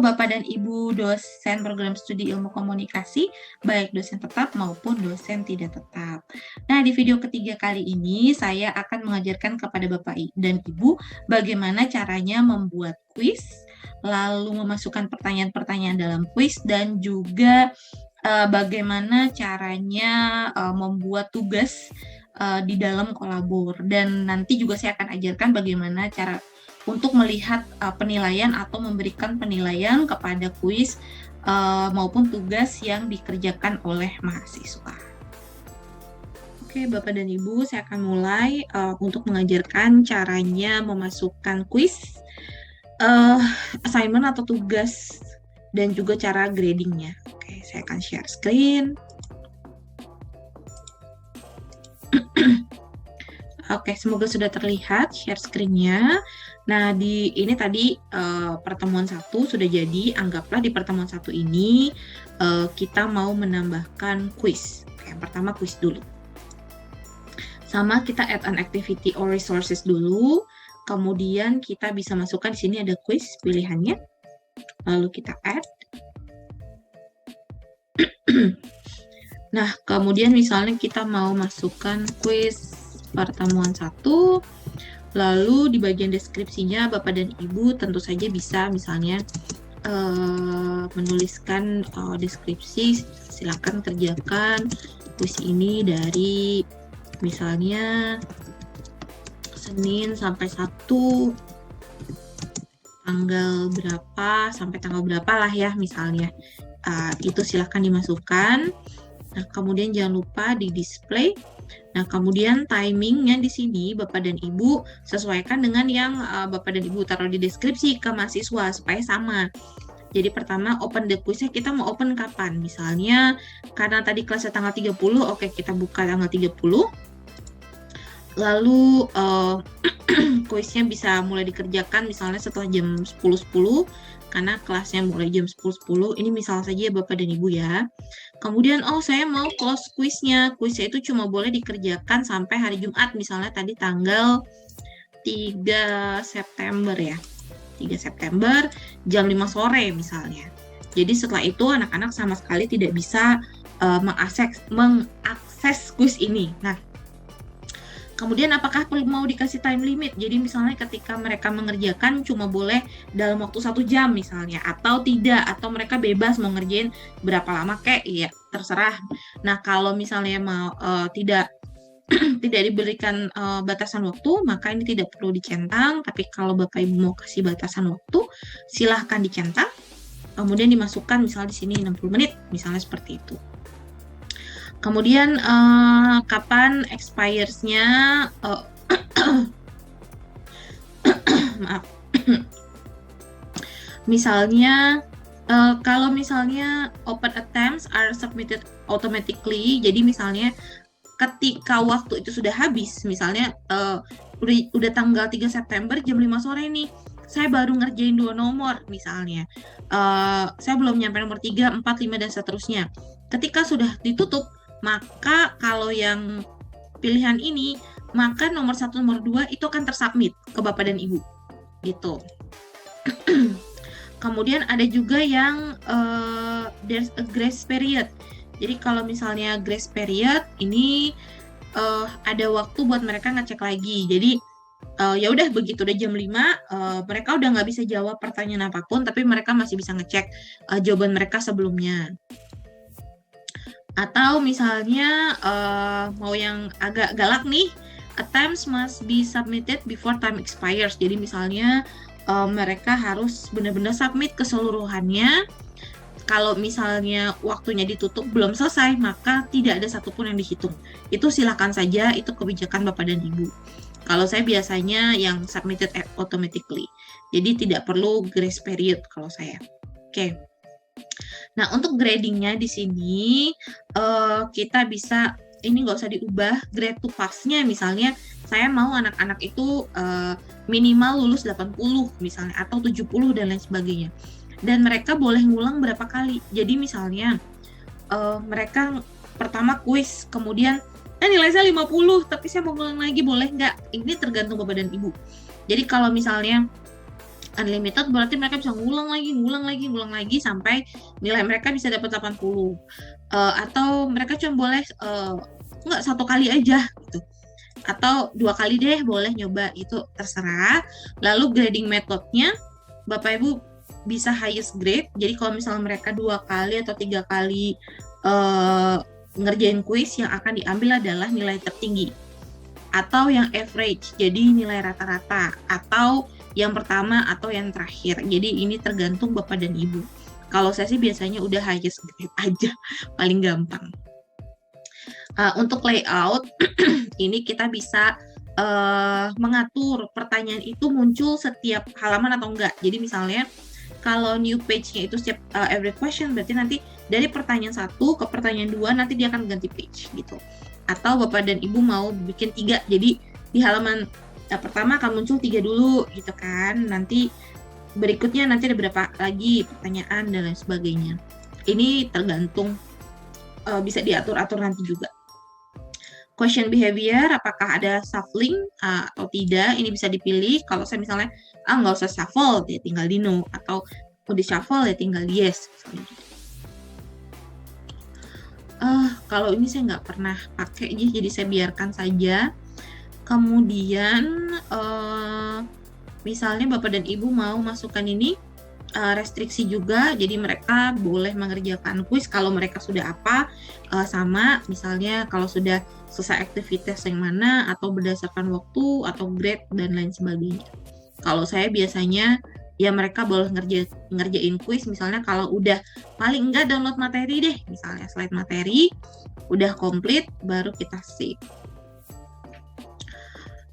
Bapak dan Ibu dosen program studi ilmu komunikasi, baik dosen tetap maupun dosen tidak tetap. Nah, di video ketiga kali ini saya akan mengajarkan kepada Bapak dan Ibu bagaimana caranya membuat kuis, lalu memasukkan pertanyaan-pertanyaan dalam kuis, dan juga bagaimana caranya membuat tugas di dalam kolabor. Dan nanti juga saya akan ajarkan bagaimana cara untuk melihat penilaian atau memberikan penilaian kepada kuis maupun tugas yang dikerjakan oleh mahasiswa. Oke, Bapak dan Ibu, saya akan mulai untuk mengajarkan caranya memasukkan kuis, assignment atau tugas, dan juga cara gradingnya. Oke, saya akan share screen. Oke, semoga sudah terlihat share screen-nya. Nah, ini tadi pertemuan 1 sudah jadi. Anggaplah di pertemuan 1 ini kita mau menambahkan kuis. Oke, yang pertama kuis dulu. Sama kita add an activity or resources dulu. Kemudian kita bisa masukkan di sini ada kuis pilihannya. Lalu kita add. Nah, kemudian misalnya kita mau masukkan kuis pertemuan 1, lalu di bagian deskripsinya Bapak dan Ibu tentu saja bisa misalnya menuliskan deskripsi, silakan kerjakan kuis ini dari misalnya Senin sampai Sabtu tanggal berapa sampai tanggal berapa lah ya misalnya. Itu silakan dimasukkan. Nah, kemudian jangan lupa di display. Nah, kemudian timingnya di sini Bapak dan Ibu sesuaikan dengan yang Bapak dan Ibu taruh di deskripsi ke mahasiswa supaya sama. Jadi pertama open the quiz-nya kita mau open kapan? Misalnya karena tadi kelasnya tanggal 30, oke kita buka tanggal 30. Lalu kuisnya bisa mulai dikerjakan misalnya setelah jam 10.10 karena kelasnya mulai jam 10.10. Ini misal saja Bapak dan Ibu ya. Kemudian, saya mau close kuisnya. Kuisnya itu cuma boleh dikerjakan sampai hari Jumat. Misalnya tadi tanggal 3 September ya. 3 September jam 5 sore misalnya. Jadi setelah itu anak-anak sama sekali tidak bisa mengakses kuis ini. Nah, kemudian apakah perlu mau dikasih time limit? Jadi misalnya ketika mereka mengerjakan cuma boleh dalam waktu 1 jam misalnya, atau tidak, atau mereka bebas mau ngerjain berapa lama kayak, ya terserah. Nah, kalau misalnya mau tidak diberikan batasan waktu, maka ini tidak perlu dicentang. Tapi kalau Bapak Ibu mau kasih batasan waktu, silahkan dicentang. Kemudian dimasukkan misalnya di sini 60 menit, misalnya seperti itu. Kemudian kapan expires-nya, maaf, misalnya kalau misalnya open attempts are submitted automatically, jadi misalnya ketika waktu itu sudah habis, misalnya udah tanggal 3 September jam 5 sore nih, saya baru ngerjain 2 nomor misalnya, saya belum nyampe nomor 3, 4, 5, dan seterusnya. Ketika sudah ditutup, maka kalau yang pilihan ini, maka nomor 1, nomor 2 itu akan tersubmit ke Bapak dan Ibu. Gitu. Kemudian ada juga yang there's a grace period. Jadi kalau misalnya grace period ini ada waktu buat mereka ngecek lagi. Jadi ya udah begitu udah jam 5 mereka udah nggak bisa jawab pertanyaan apapun, tapi mereka masih bisa ngecek jawaban mereka sebelumnya. Atau misalnya mau yang agak galak nih, attempts must be submitted before time expires. Jadi misalnya mereka harus benar-benar submit keseluruhannya. Kalau misalnya waktunya ditutup belum selesai, maka tidak ada satupun yang dihitung. Itu silakan saja, itu kebijakan Bapak dan Ibu. Kalau saya biasanya yang submitted automatically. Jadi tidak perlu grace period kalau saya. Oke. Nah, untuk gradingnya di sini kita bisa, ini nggak usah diubah, grade to pass-nya misalnya saya mau anak-anak itu minimal lulus 80 misalnya, atau 70 dan lain sebagainya. Dan mereka boleh ngulang berapa kali. Jadi misalnya mereka pertama kuis, kemudian nilai saya 50, tapi saya mau ngulang lagi, boleh nggak? Ini tergantung Bapak dan Ibu. Jadi kalau misalnya Unlimited berarti mereka bisa ngulang lagi sampai nilai mereka bisa dapat 80. Atau mereka cuma boleh nggak satu kali aja gitu. Atau 2 kali deh boleh nyoba, itu terserah. Lalu grading methodnya Bapak Ibu bisa highest grade. Jadi kalau misalnya mereka 2 kali atau 3 kali ngerjain kuis, yang akan diambil adalah nilai tertinggi atau yang average, jadi nilai rata-rata, atau yang pertama atau yang terakhir. Jadi ini tergantung Bapak dan Ibu. Kalau saya sih biasanya udah highest grade aja, paling gampang. Untuk layout, ini kita bisa mengatur pertanyaan itu muncul setiap halaman atau enggak. Jadi misalnya kalau new page-nya itu setiap every question, berarti nanti dari pertanyaan 1 ke pertanyaan 2 nanti dia akan ganti page gitu. Atau Bapak dan Ibu mau bikin 3, jadi di halaman pertama akan muncul 3 dulu gitu kan. Nanti berikutnya nanti ada berapa lagi pertanyaan dan lain sebagainya. Ini tergantung, bisa diatur-atur nanti juga. Question behavior, apakah ada shuffling atau tidak, ini bisa dipilih. Kalau saya misalnya nggak usah shuffle, ya tinggal di no, atau mau di shuffle ya tinggal di yes. Kalau ini saya nggak pernah pakai, jadi saya biarkan saja. Kemudian misalnya Bapak dan Ibu mau masukkan ini restriksi juga, jadi mereka boleh mengerjakan kuis kalau mereka sudah sama, misalnya kalau sudah selesai aktivitas yang mana, atau berdasarkan waktu, atau grade, dan lain sebagainya. Kalau saya biasanya ya mereka boleh ngerjain kuis, misalnya kalau udah paling enggak download materi deh, misalnya slide materi udah komplit baru kita save.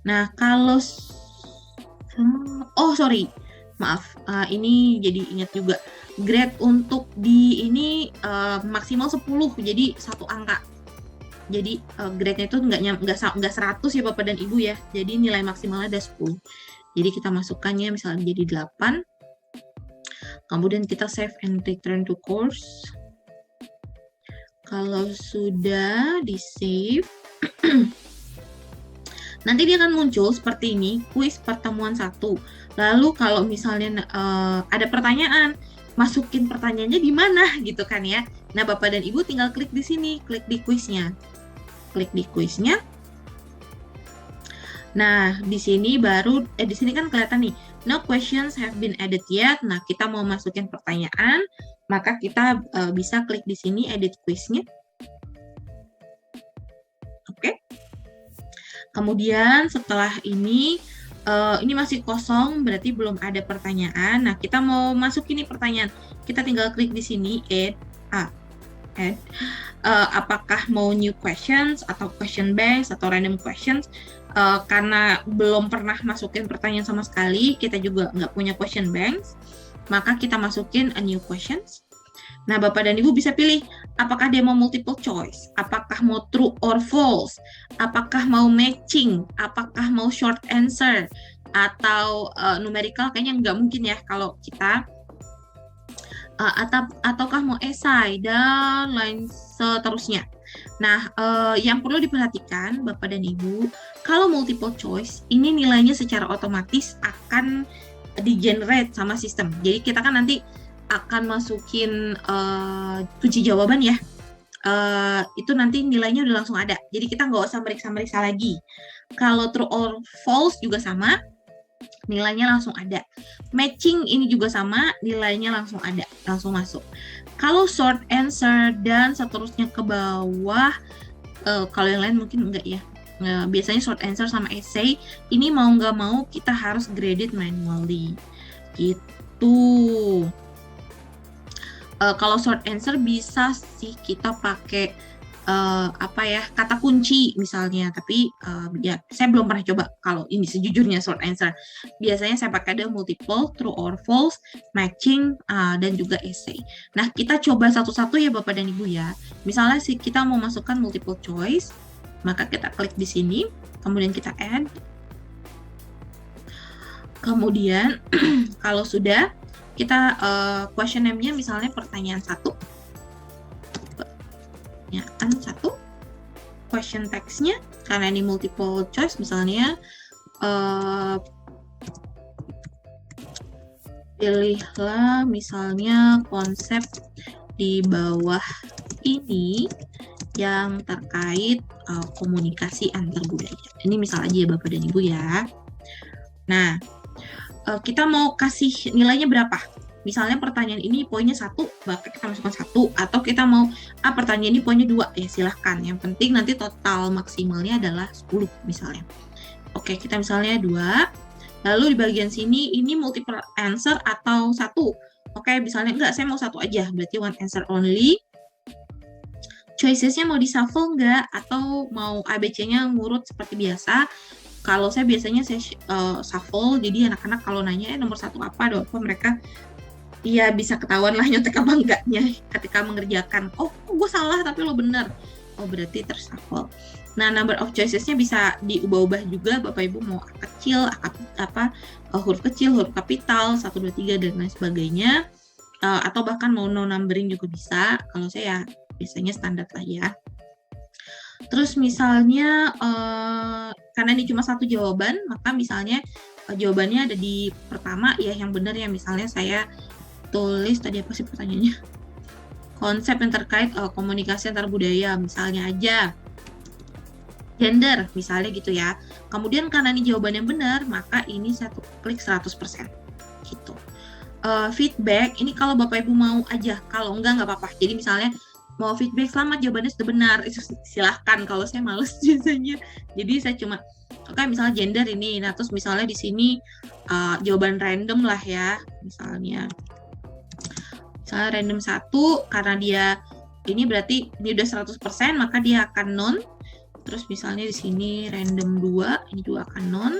Nah kalau ini jadi ingat juga, grade untuk di ini maksimal 10, jadi 1 angka. Jadi grade-nya itu nggak 100 ya Bapak dan Ibu ya, jadi nilai maksimalnya ada 10. Jadi kita masukkannya misalnya jadi 8. Kemudian kita save and return to course. Kalau sudah di save, nanti dia akan muncul seperti ini, kuis pertemuan 1. Lalu kalau misalnya ada pertanyaan, masukin pertanyaannya di mana gitu kan ya. Nah, Bapak dan Ibu tinggal klik di sini, klik di kuisnya. Klik di kuisnya. Nah, di sini baru di sini kan kelihatan nih, no questions have been added yet. Nah, kita mau masukin pertanyaan, maka kita bisa klik di sini edit quiznya. Oke. Kemudian setelah ini masih kosong, berarti belum ada pertanyaan. Nah, kita mau masukin nih pertanyaan. Kita tinggal klik di sini add. Apakah mau new questions atau question banks atau random questions. Karena belum pernah masukin pertanyaan sama sekali, kita juga nggak punya question banks, maka kita masukin a new questions. Nah, Bapak dan Ibu bisa pilih apakah dia mau multiple choice, apakah mau true or false, apakah mau matching, apakah mau short answer, atau numerical. Kayaknya nggak mungkin ya kalau kita, ataukah mau esai, dan lain seterusnya. Nah, yang perlu diperhatikan Bapak dan Ibu, kalau multiple choice, ini nilainya secara otomatis akan di-generate sama sistem. Jadi kita kan nanti akan masukin kunci jawaban ya. Itu nanti nilainya udah langsung ada. Jadi kita nggak usah meriksa-meriksa lagi. Kalau true or false juga sama, nilainya langsung ada. Matching ini juga sama, nilainya langsung ada, langsung masuk. Kalau short answer dan seterusnya ke bawah, kalau yang lain mungkin enggak ya. Biasanya short answer sama essay, ini mau nggak mau kita harus graded manually. Gitu. Kalau short answer bisa sih kita pakai kata kunci misalnya, tapi ya saya belum pernah coba kalau ini sejujurnya short answer. Biasanya saya pakai ada multiple, true or false, matching, dan juga essay. Nah, kita coba satu-satu ya Bapak dan Ibu ya. Misalnya kita mau masukkan multiple choice, maka kita klik di sini, kemudian kita add. Kemudian kalau sudah, kita question name-nya misalnya pertanyaan 1. Pertanyaan 1. Question text-nya, karena ini multiple choice, misalnya pilihlah misalnya konsep di bawah ini yang terkait komunikasi antar budaya. Ini misal aja ya Bapak dan Ibu ya. Nah, kita mau kasih nilainya berapa? Misalnya pertanyaan ini poinnya 1, Bapak kita masukkan 1, atau kita mau pertanyaan ini poinnya 2, ya silahkan. Yang penting nanti total maksimalnya adalah 10 misalnya. Oke, kita misalnya 2. Lalu di bagian sini ini multiple answer atau 1. Oke, misalnya enggak, saya mau 1 aja, berarti one answer only. Choices-nya mau di-shuffle enggak? Atau mau ABC-nya ngurut seperti biasa? Kalau saya biasanya saya shuffle, jadi anak-anak kalau nanya nomor 1 apa, mereka ya bisa ketahuan lah nyontek apa enggaknya ketika mengerjakan. Oh, gue salah tapi lo bener. Oh, berarti tershuffle. Nah, number of choices-nya bisa diubah-ubah juga, Bapak Ibu mau kecil, huruf kecil, huruf kapital, 1, 2, 3, dan lain sebagainya. Atau bahkan mau no numbering juga bisa. Kalau saya biasanya standar lah ya. Terus misalnya, karena ini cuma 1 jawaban, maka misalnya jawabannya ada di pertama ya yang benar ya. Misalnya saya tulis tadi apa sih pertanyaannya? Konsep yang terkait komunikasi antar budaya, misalnya aja gender, misalnya gitu ya. Kemudian karena ini jawaban yang benar, maka ini saya klik 100% gitu. Feedback, ini kalau Bapak Ibu mau aja, kalau enggak apa-apa. Jadi misalnya mau feedback selamat jawabannya sudah benar, itu silahkan. Kalau saya males biasanya, jadi saya cuma oke, misalnya gender ini, nah terus misalnya di sini jawaban random lah ya, misalnya random 1, karena dia ini berarti ini udah 100%, maka dia akan non. Terus misalnya di sini random 2, ini juga akan non.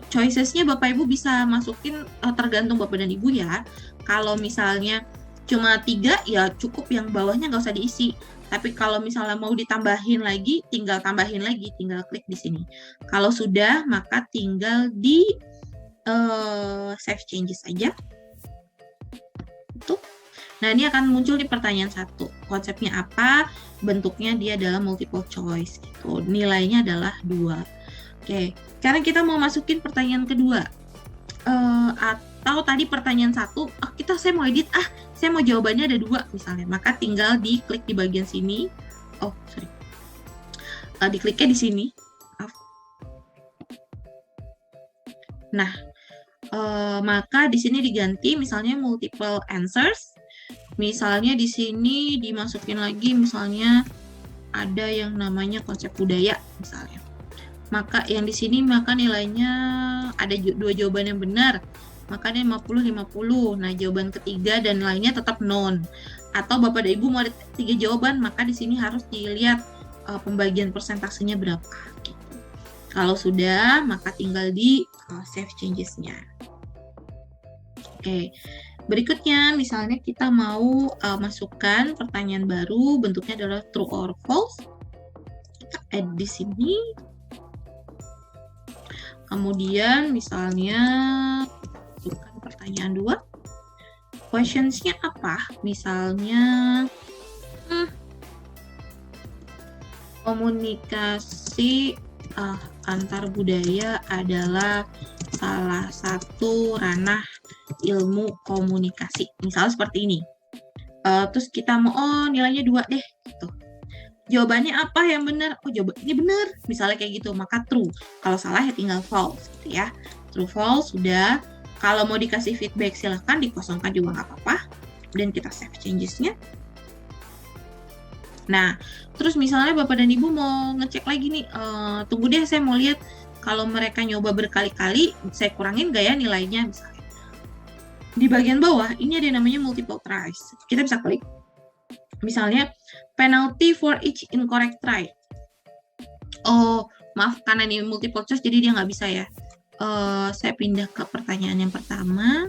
Choices-nya Bapak Ibu bisa masukin tergantung Bapak dan Ibu ya. Kalau misalnya cuma 3 ya cukup, yang bawahnya nggak usah diisi. Tapi kalau misalnya mau ditambahin lagi, tinggal tambahin lagi, tinggal klik di sini. Kalau sudah, maka tinggal di save changes aja. Tuh. Nah, ini akan muncul di pertanyaan 1. Konsepnya apa? Bentuknya dia adalah multiple choice gitu. Nilainya adalah 2. Oke, sekarang kita mau masukin pertanyaan kedua. Atau tadi pertanyaan 1, saya mau edit, saya mau jawabannya ada 2 misalnya. Maka tinggal diklik di bagian sini. Oh, sorry. Dikliknya di sini. Nah, maka di sini diganti misalnya multiple answers. Misalnya di sini dimasukin lagi misalnya ada yang namanya konsep budaya misalnya. Maka yang di sini maka nilainya ada 2 jawaban yang benar. Makanya 50-50. Nah, jawaban ketiga dan lainnya tetap non. Atau Bapak dan Ibu mau ada 3 jawaban, maka di sini harus dilihat pembagian persentasenya berapa gitu. Kalau sudah, maka tinggal di save changes-nya. Oke. Berikutnya, misalnya kita mau masukkan pertanyaan baru, bentuknya adalah true or false. Kita add di sini. Kemudian, misalnya masukkan pertanyaan 2. Questions-nya apa? Misalnya, komunikasi antar budaya adalah salah satu ranah ilmu komunikasi, misalnya seperti ini. Terus kita mau nilainya 2 deh gitu. Jawabannya apa yang benar? Oh, jawaban ini benar, misalnya kayak gitu, maka true. Kalau salah ya tinggal false gitu ya. True false sudah. Kalau mau dikasih feedback silahkan dikosongkan juga nggak apa-apa. Dan kita save changes-nya. Nah, terus misalnya Bapak dan Ibu mau ngecek lagi nih, tunggu deh saya mau lihat kalau mereka nyoba berkali-kali, saya kurangin nggak ya nilainya misalnya. Di bagian bawah, ini ada yang namanya multiple tries. Kita bisa klik. Misalnya, penalty for each incorrect try. Oh, maaf, karena ini multiple choice, jadi dia nggak bisa ya. Saya pindah ke pertanyaan yang pertama.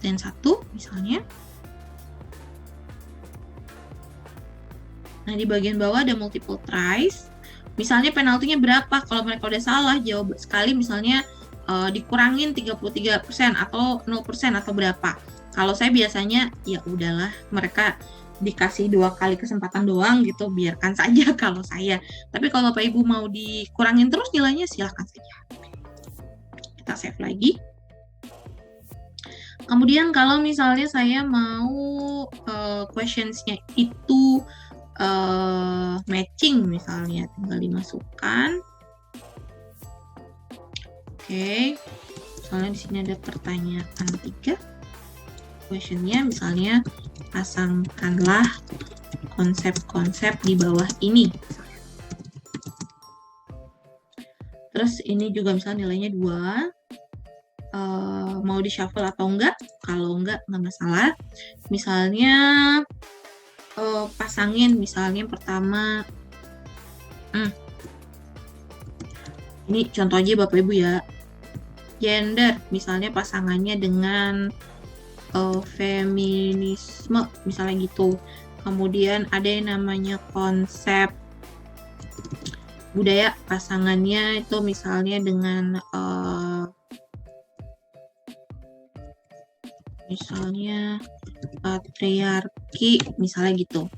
Dan 1, misalnya. Nah, di bagian bawah ada multiple tries. Misalnya, penaltinya berapa? Kalau mereka udah salah, jawab sekali misalnya, dikurangin 33% atau 0% atau berapa. Kalau saya biasanya ya udahlah, mereka dikasih 2 kali kesempatan doang gitu, biarkan saja kalau saya. Tapi kalau Bapak Ibu mau dikurangin terus nilainya, silahkan saja. Kita save lagi. Kemudian kalau misalnya saya mau questionsnya itu matching misalnya, tinggal dimasukkan. Oke, misalnya di sini ada pertanyaan 3. Questionnya misalnya pasangkanlah konsep-konsep di bawah ini. Terus ini juga misalnya nilainya 2. Mau di shuffle atau enggak? Kalau enggak masalah. Misalnya pasangin misalnya pertama ini contoh aja Bapak Ibu ya, gender misalnya pasangannya dengan feminisme misalnya gitu. Kemudian ada yang namanya konsep budaya, pasangannya itu misalnya dengan misalnya patriarki misalnya gitu.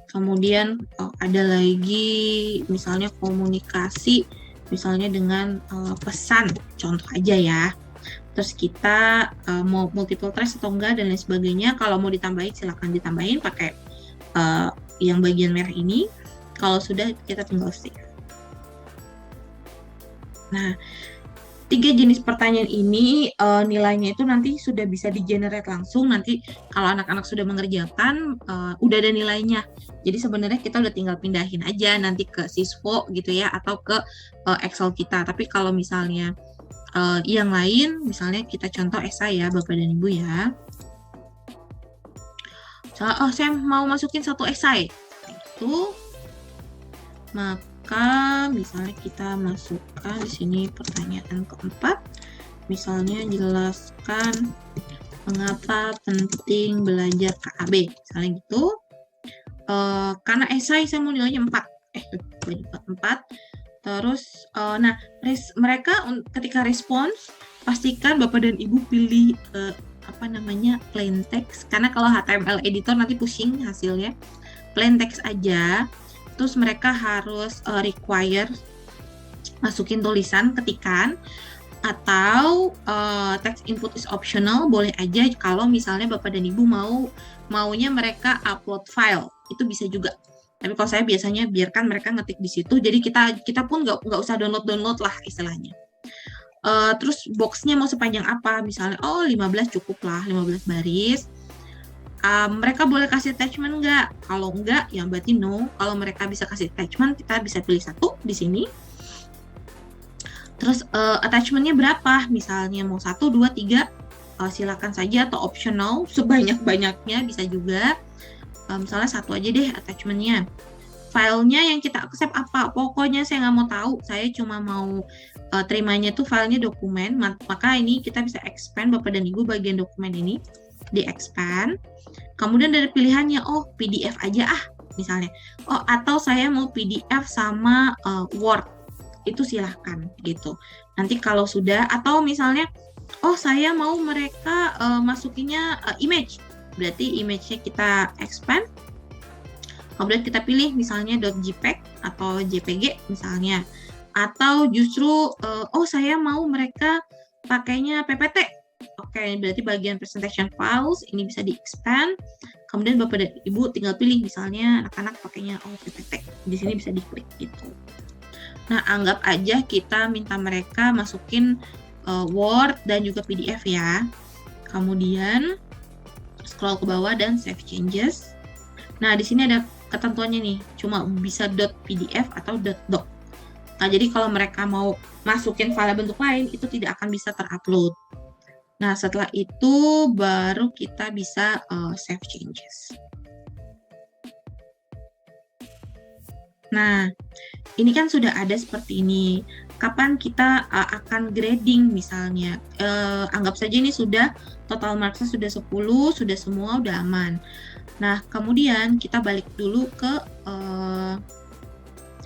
Kemudian ada lagi misalnya komunikasi misalnya dengan pesan, contoh aja ya. Terus kita mau multiple choice atau enggak dan lain sebagainya. Kalau mau ditambahin silahkan ditambahin pakai yang bagian merah ini. Kalau sudah kita tinggal save. Nah, 3 jenis pertanyaan ini nilainya itu nanti sudah bisa di-generate langsung. Nanti kalau anak-anak sudah mengerjakan, udah ada nilainya. Jadi sebenarnya kita udah tinggal pindahin aja nanti ke Siswo gitu ya, atau ke Excel kita. Tapi kalau misalnya yang lain, misalnya kita contoh esai ya Bapak dan Ibu ya. Oh, saya mau masukin 1 esai. Itu maka misalnya kita masukkan di sini pertanyaan keempat. Misalnya jelaskan mengapa penting belajar KAB. Misalnya gitu. Karena esai saya mau nilainya 4. 4. Terus, nah, mereka ketika respons, pastikan Bapak dan Ibu pilih plain text. Karena kalau HTML editor nanti pusing hasilnya. Plain text aja. Terus mereka harus require masukin tulisan, ketikan, atau text input is optional, boleh aja kalau misalnya Bapak dan Ibu maunya mereka upload file, itu bisa juga. Tapi kalau saya biasanya biarkan mereka ngetik di situ, jadi kita pun nggak usah download lah istilahnya. Terus boxnya mau sepanjang apa? Misalnya 15 cukup lah, 15 baris. Mereka boleh kasih attachment nggak? Kalau nggak, ya berarti no. Kalau mereka bisa kasih attachment, kita bisa pilih 1 di sini. Terus attachmentnya berapa? Misalnya mau 1, 2, 3, silakan saja, atau optional sebanyak-banyaknya bisa juga. Misalnya 1 aja deh attachmentnya. Filenya yang kita accept apa? Pokoknya saya nggak mau tahu. Saya cuma mau terimanya tuh filenya dokumen. Maka ini kita bisa expand Bapak dan Ibu bagian dokumen ini di expand. Kemudian dari pilihannya, PDF aja misalnya. Atau saya mau PDF sama Word. Itu silahkan gitu. Nanti kalau sudah, atau misalnya saya mau mereka masukinnya image, berarti image-nya kita expand, kemudian kita pilih misalnya .jpeg atau jpg misalnya, atau justru saya mau mereka pakainya ppt. Oke, berarti bagian presentation files ini bisa di expand. Kemudian Bapak dan Ibu tinggal pilih misalnya anak-anak pakainya ppt. Di sini bisa diklik gitu. Nah, anggap aja kita minta mereka masukin Word dan juga PDF ya. Kemudian scroll ke bawah dan save changes. Nah, di sini ada ketentuannya nih, cuma bisa .pdf atau .doc. Nah, jadi kalau mereka mau masukin file bentuk lain, itu tidak akan bisa terupload. Nah, setelah itu baru kita bisa save changes. Nah, ini kan sudah ada seperti ini. Kapan kita akan grading misalnya? Anggap saja ini sudah total marksnya sudah 10, sudah semua, udah aman. Nah, kemudian kita balik dulu ke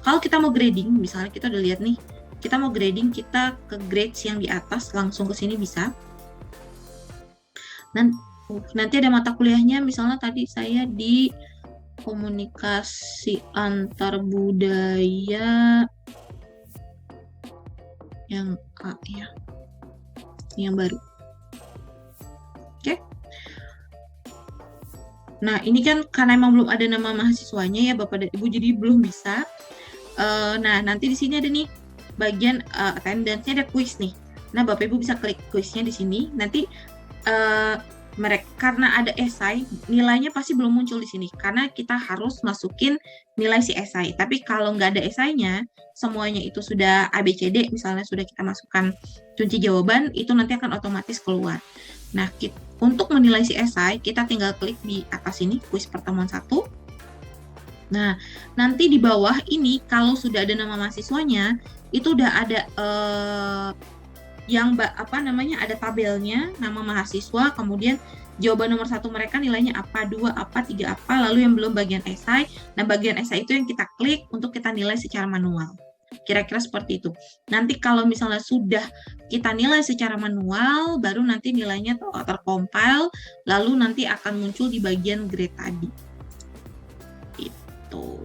kalau kita mau grading, misalnya kita udah lihat nih, kita mau grading, kita ke grades yang di atas, langsung ke sini bisa. Dan nanti ada mata kuliahnya, misalnya tadi saya di komunikasi antar budaya yang A ya, yang baru. Oke. Nah, ini kan karena emang belum ada nama mahasiswanya ya Bapak dan Ibu, jadi belum bisa. Nah, nanti di sini ada nih bagian attendance-nya, ada quiz nih. Nah, Bapak Ibu bisa klik quiznya di sini. Nanti mereka karena ada esai, nilainya pasti belum muncul di sini karena kita harus masukin nilai si esai. Tapi kalau nggak ada esainya, semuanya itu sudah ABCD, misalnya sudah kita masukkan kunci jawaban, itu nanti akan otomatis keluar. Nah, untuk menilai si esai, kita tinggal klik di atas ini, kuis pertemuan 1. Nah, nanti di bawah ini, kalau sudah ada nama mahasiswanya, itu udah ada ada tabelnya, nama mahasiswa, kemudian jawaban nomor 1 mereka nilainya apa, 2 apa, 3 apa, lalu yang belum bagian esai. Nah, bagian esai itu yang kita klik untuk kita nilai secara manual. Kira-kira seperti itu. Nanti kalau misalnya sudah kita nilai secara manual, baru nanti nilainya tercompile, lalu nanti akan muncul di bagian grade tadi. Itu.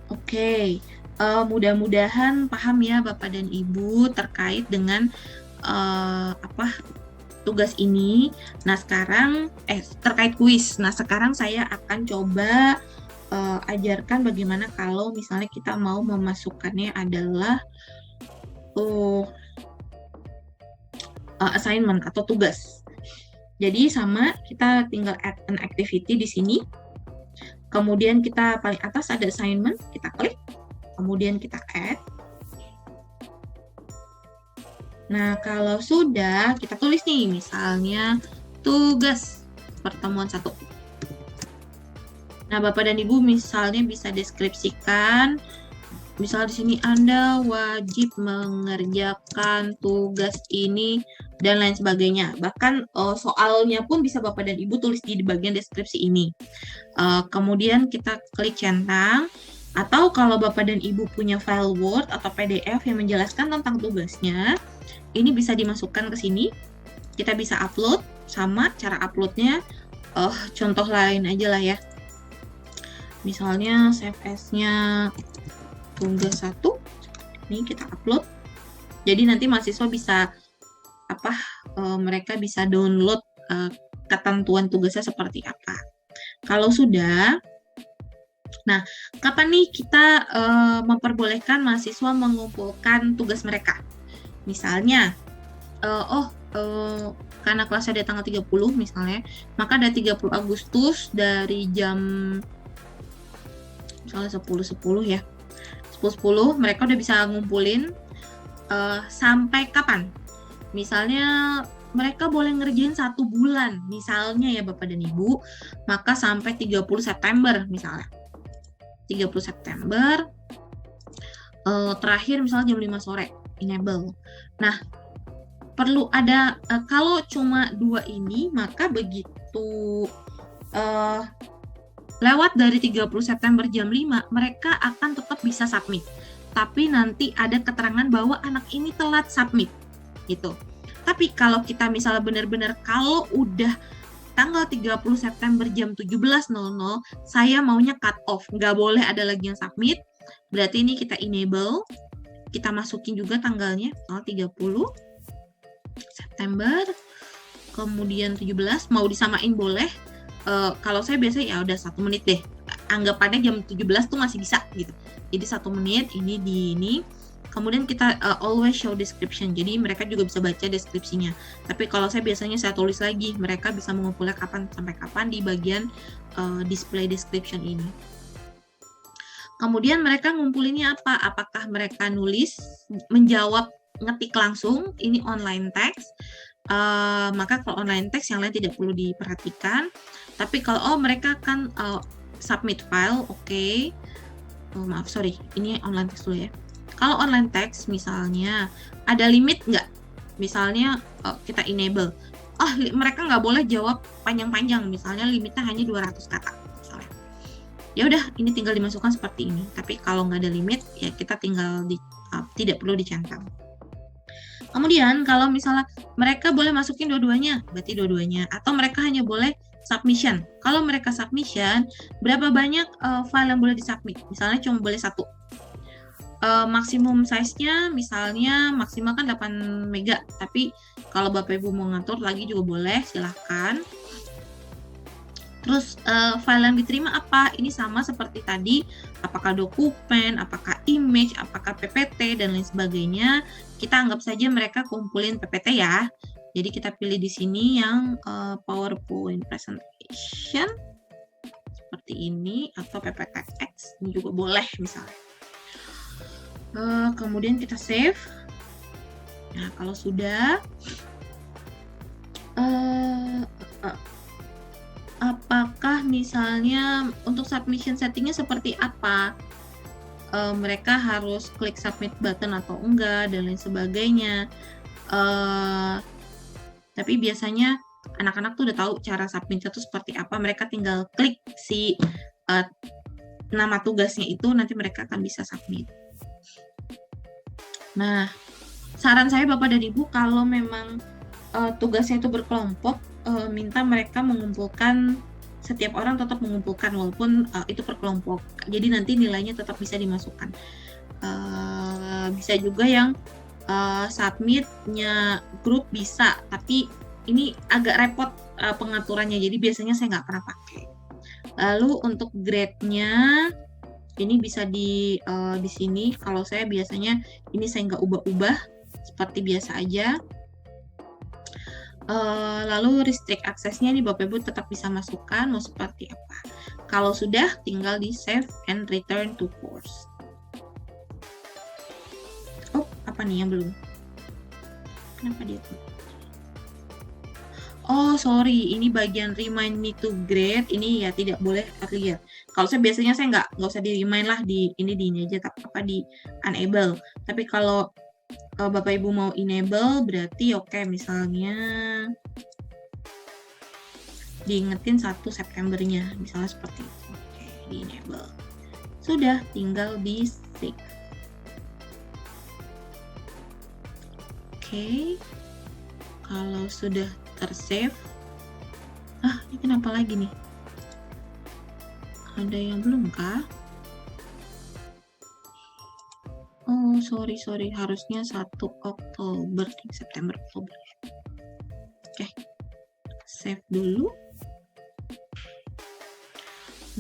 Oke. Mudah-mudahan paham ya Bapak dan Ibu terkait dengan tugas ini. Nah, sekarang terkait kuis. Nah, sekarang saya akan coba ajarkan bagaimana kalau misalnya kita mau memasukkannya adalah assignment atau tugas. Jadi sama, kita tinggal add an activity di sini. Kemudian kita paling atas ada assignment, kita klik. Kemudian kita add. Nah, kalau sudah, kita tulis nih, misalnya tugas pertemuan 1. Nah, Bapak dan Ibu misalnya bisa deskripsikan, misal di sini Anda wajib mengerjakan tugas ini dan lain sebagainya. Bahkan soalnya pun bisa Bapak dan Ibu tulis di bagian deskripsi ini. Kemudian kita klik centang, atau kalau Bapak dan Ibu punya file Word atau PDF yang menjelaskan tentang tugasnya, ini bisa dimasukkan ke sini. Kita bisa upload, sama cara uploadnya contoh lain aja lah ya. Misalnya save as-nya tugas 1, ini kita upload. Jadi nanti mahasiswa bisa mereka bisa download ketentuan tugasnya seperti apa. Kalau sudah, nah kapan nih kita memperbolehkan mahasiswa mengumpulkan tugas mereka? Misalnya, karena kelasnya ada tanggal 30 misalnya, maka ada 30 Agustus dari jam misalnya 10.10 ya. 10.10 mereka udah bisa ngumpulin sampai kapan? Misalnya mereka boleh ngerjain 1 bulan, misalnya ya Bapak dan Ibu, maka sampai 30 September misalnya. 30 September, terakhir misalnya jam 5 sore, enable. Nah, perlu ada, kalau cuma 2 ini, maka begitu lewat dari 30 September jam 5, mereka akan tetap bisa submit. Tapi nanti ada keterangan bahwa anak ini telat submit, gitu. Tapi kalau kita misalnya benar-benar kalau udah tanggal 30 September jam 17.00, saya maunya cut off, nggak boleh ada lagi yang submit. Berarti ini kita enable, kita masukin juga tanggalnya, tanggal 30 September, kemudian 17, mau disamain boleh. Kalau saya biasanya ya udah 1 menit deh, anggapannya jam 17 tuh masih bisa gitu. Jadi 1 menit ini di ini. Kemudian kita always show description, jadi mereka juga bisa baca deskripsinya. Tapi kalau saya biasanya saya tulis lagi, mereka bisa mengumpulnya kapan sampai kapan di bagian display description ini. Kemudian mereka ngumpulinnya apa? Apakah mereka nulis, menjawab, ngetik langsung, ini online text. Maka kalau online text yang lain tidak perlu diperhatikan. Tapi kalau mereka kan submit file, oke. Maaf, sorry, ini online text dulu ya. Kalau online text misalnya ada limit nggak? Misalnya kita enable, mereka nggak boleh jawab panjang-panjang, misalnya limitnya hanya 200 kata. Misalnya. Ya udah, ini tinggal dimasukkan seperti ini. Tapi kalau nggak ada limit, ya kita tinggal tidak perlu dicentang. Kemudian kalau misalnya mereka boleh masukin dua-duanya, berarti dua-duanya. Atau mereka hanya boleh submission. Kalau mereka submission, berapa banyak file yang boleh disubmit? Misalnya cuma boleh 1. maksimum size-nya misalnya maksimal kan 8 mega, tapi kalau Bapak Ibu mau ngatur lagi juga boleh, silahkan. Terus file yang diterima apa? Ini sama seperti tadi, apakah dokumen, apakah image, apakah PPT, dan lain sebagainya. Kita anggap saja mereka kumpulin PPT ya. Jadi kita pilih di sini yang PowerPoint presentation seperti ini, atau PPTX, ini juga boleh misalnya. Kemudian kita save. Nah, kalau sudah, apakah misalnya untuk submission settingnya seperti apa? Mereka harus klik submit button atau enggak, dan lain sebagainya. Tapi biasanya anak-anak tuh udah tahu cara submitnya tuh seperti apa. Mereka tinggal klik si nama tugasnya itu, nanti mereka akan bisa submit. Nah, saran saya Bapak dan Ibu, kalau memang tugasnya itu berkelompok, minta mereka mengumpulkan, setiap orang tetap mengumpulkan walaupun itu per kelompok. Jadi nanti nilainya tetap bisa dimasukkan. Bisa juga yang submitnya grup bisa, tapi ini agak repot pengaturannya, jadi biasanya saya nggak pernah pakai. Lalu untuk grade-nya ini bisa di sini. Kalau saya biasanya ini saya nggak ubah-ubah, seperti biasa aja. Lalu restrict aksesnya ini Bapak Ibu tetap bisa masukkan mau seperti apa. Kalau sudah, tinggal di save and return to course. Oh, apa nih yang belum? Kenapa dia tuh? Oh, sorry, ini bagian remind me to grade, ini ya tidak boleh lihat. Kalau saya biasanya saya nggak usah di remind lah, di ini aja, tapi apa di enable. Tapi kalau Bapak Ibu mau enable, berarti oke, misalnya diingetin 1 Septembernya, misalnya seperti itu. Oke, di enable. Sudah, tinggal di save. Oke, kalau sudah tersave, ini kenapa lagi nih? Ada yang belum kah? Oh, sorry, harusnya 1 Oktober, September, Oktober. Oke, save dulu.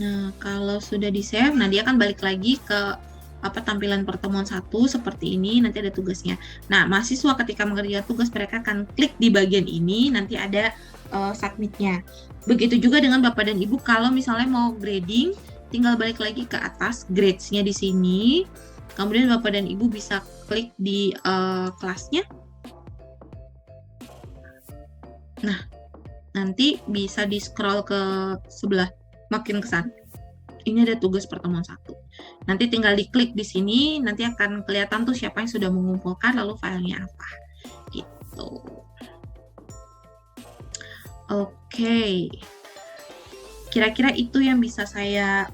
Nah, kalau sudah di save, nah dia akan balik lagi ke tampilan pertemuan 1 seperti ini, nanti ada tugasnya. Nah, mahasiswa ketika mengerjakan tugas, mereka akan klik di bagian ini, nanti ada submitnya. Begitu juga dengan Bapak dan Ibu, kalau misalnya mau grading, tinggal balik lagi ke atas, grades-nya di sini. Kemudian Bapak dan Ibu bisa klik di kelasnya. Nah, nanti bisa di-scroll ke sebelah, makin ke sana. Ini ada tugas pertemuan 1. Nanti tinggal diklik di sini, nanti akan kelihatan tuh siapa yang sudah mengumpulkan, lalu filenya apa. Gitu. Oke. Kira-kira itu yang bisa saya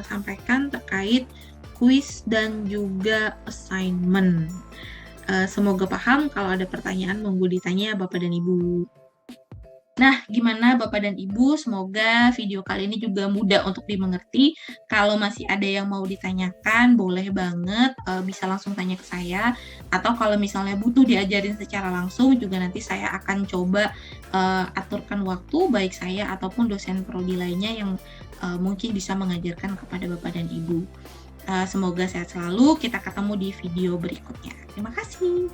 sampaikan terkait kuis dan juga assignment. Semoga paham. Kalau ada pertanyaan, monggo ditanya Bapak dan Ibu. Nah, gimana Bapak dan Ibu? Semoga video kali ini juga mudah untuk dimengerti. Kalau masih ada yang mau ditanyakan, boleh banget bisa langsung tanya ke saya. Atau kalau misalnya butuh diajarin secara langsung, juga nanti saya akan coba aturkan waktu, baik saya ataupun dosen prodi lainnya yang mungkin bisa mengajarkan kepada Bapak dan Ibu. Semoga sehat selalu. Kita ketemu di video berikutnya. Terima kasih.